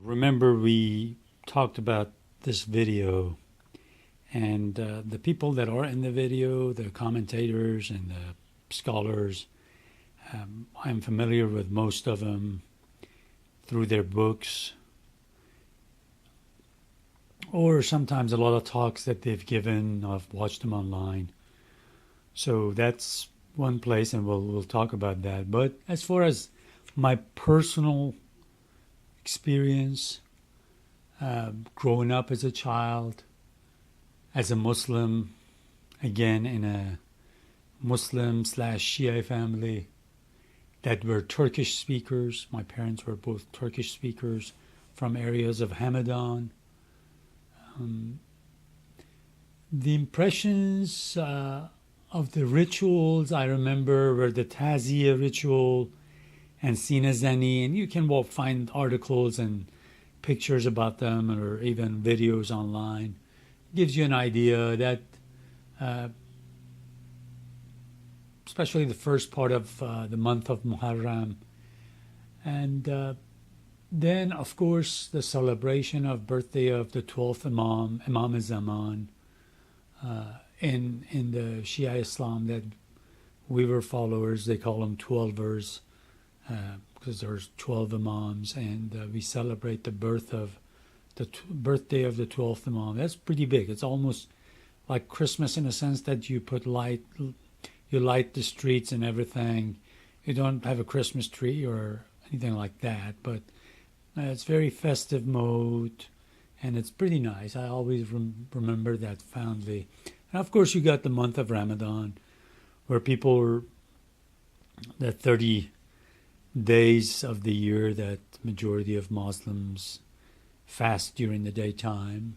Remember, we talked about this video, and the people that are in the video, the commentators and the scholars, I'm familiar with most of them through their books, or sometimes a lot of talks that they've given. I've watched them online. So that's one place, and we'll talk about that. But as far as my personal experience, growing up as a child, as a Muslim, again in a Muslim slash Shia family that were Turkish speakers. My parents were both Turkish speakers from areas of Hamadan. The impressions of the rituals I remember were the Taziyah ritual and Sina Zani, and you can find articles and pictures about them or even videos online. It gives you an idea that especially the first part of the month of Muharram, and then of course the celebration of birthday of the 12th Imam, Imam al-Zaman, in the Shia Islam that we were followers. They call them 12ers because there's 12 Imams, and we celebrate the birthday of the 12th Imam. That's pretty big. It's almost like Christmas in a sense that you light the streets and everything. You don't have a Christmas tree or anything like that, but it's very festive mode, and it's pretty nice. I always remember that fondly. And of course, you got the month of Ramadan, where the 30 days of the year that majority of Muslims fast during the daytime.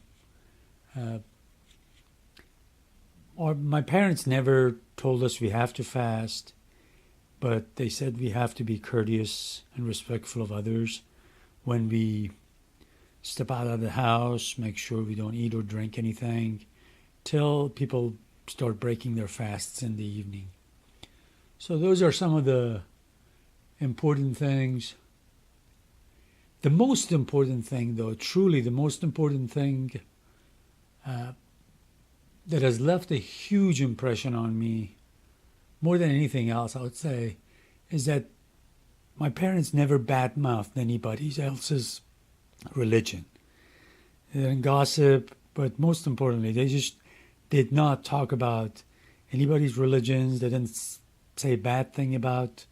Or my parents never told us we have to fast, but they said we have to be courteous and respectful of others when we step out of the house. Make sure we don't eat or drink anything till people start breaking their fasts in the evening. So those are some of the important things. The most important thing, though, truly the most important thing that has left a huge impression on me, more than anything else, I would say, is that my parents never bad-mouthed anybody else's religion. They didn't gossip, but most importantly, they just did not talk about anybody's religions. They didn't say a bad thing about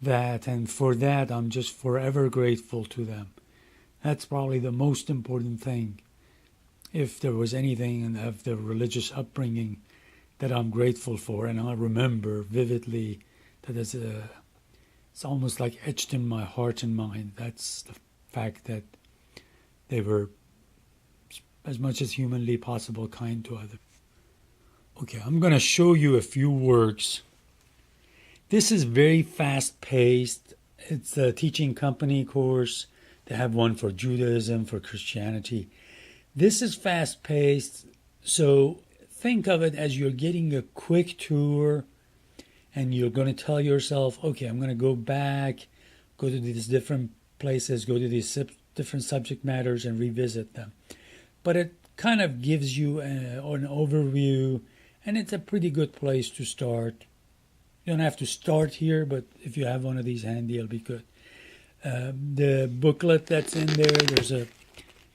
that, and for that, I'm just forever grateful to them. That's probably the most important thing. If there was anything of the religious upbringing that I'm grateful for, and I remember vividly that it's almost like etched in my heart and mind. That's the fact that they were, as much as humanly possible, kind to others. Okay, I'm going to show you a few works. This is very fast-paced. It's a teaching company course. They have one for Judaism, for Christianity. This is fast-paced, so think of it as you're getting a quick tour, and you're going to tell yourself, okay, I'm going to go back, go to these different places, go to these different subject matters and revisit them. But it kind of gives you an overview, and it's a pretty good place to start. You don't have to start here, but if you have one of these handy, it'll be good. The booklet that's in there's a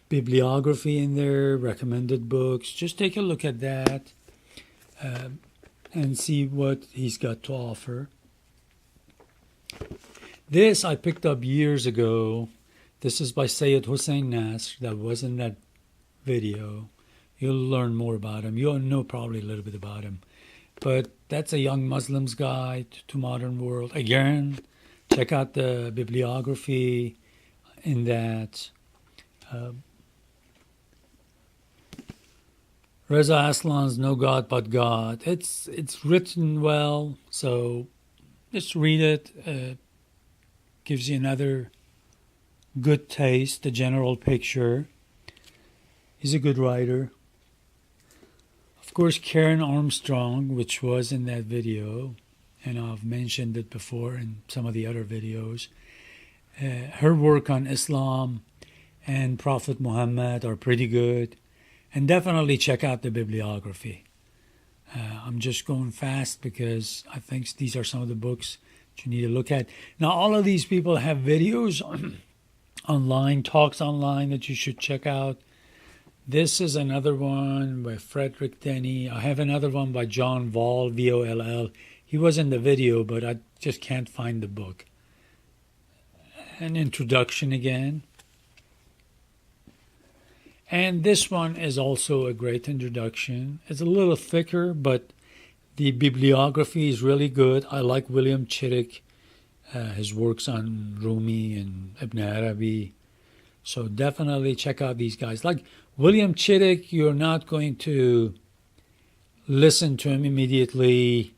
bibliography in there, recommended books. Just take a look at that and see what he's got to offer. This I picked up years ago. This is by Sayyid Hussein Nasr. That was in that video. You'll learn more about him. You'll know probably a little bit about him. But that's a young Muslim's guide to modern world. Again, check out the bibliography in that. Reza Aslan's No God But God. It's written well, so just read it. Gives you another good taste, the general picture. He's a good writer. Of course, Karen Armstrong, which was in that video, and I've mentioned it before in some of the other videos. Her work on Islam and Prophet Muhammad are pretty good. And definitely check out the bibliography. I'm just going fast because I think these are some of the books that you need to look at. Now, all of these people have videos online, talks online that you should check out. This is another one by Frederick Denny. I have another one by John Voll, Voll. He was in the video, but I just can't find the book. An introduction again. And this one is also a great introduction. It's a little thicker, but the bibliography is really good. I like William Chittick, his works on Rumi and Ibn Arabi. So definitely check out these guys. Like William Chittick, you're not going to listen to him immediately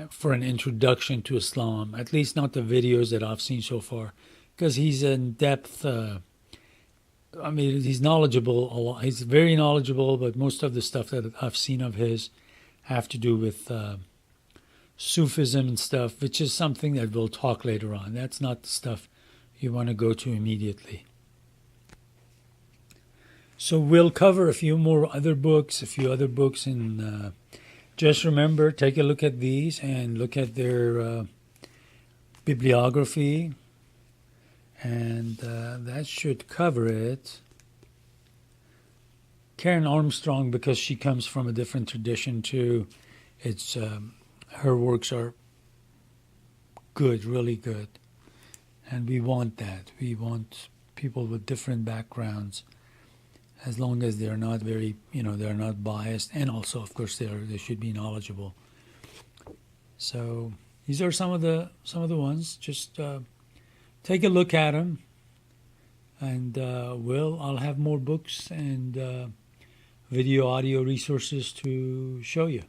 for an introduction to Islam, at least not the videos that I've seen so far, because he's in depth. He's knowledgeable a lot. He's very knowledgeable, but most of the stuff that I've seen of his have to do with Sufism and stuff, which is something that we'll talk later on. That's not the stuff you want to go to immediately. So we'll cover a few other books, and just remember, take a look at these and look at their bibliography. And that should cover it. Karen Armstrong, because she comes from a different tradition too, it's her works are good, really good. And we want that. We want people with different backgrounds, as long as they're not very, they're not biased, and also, of course, they should be knowledgeable. So these are some of the ones. Just take a look at them, and I'll have more books and video, audio resources to show you.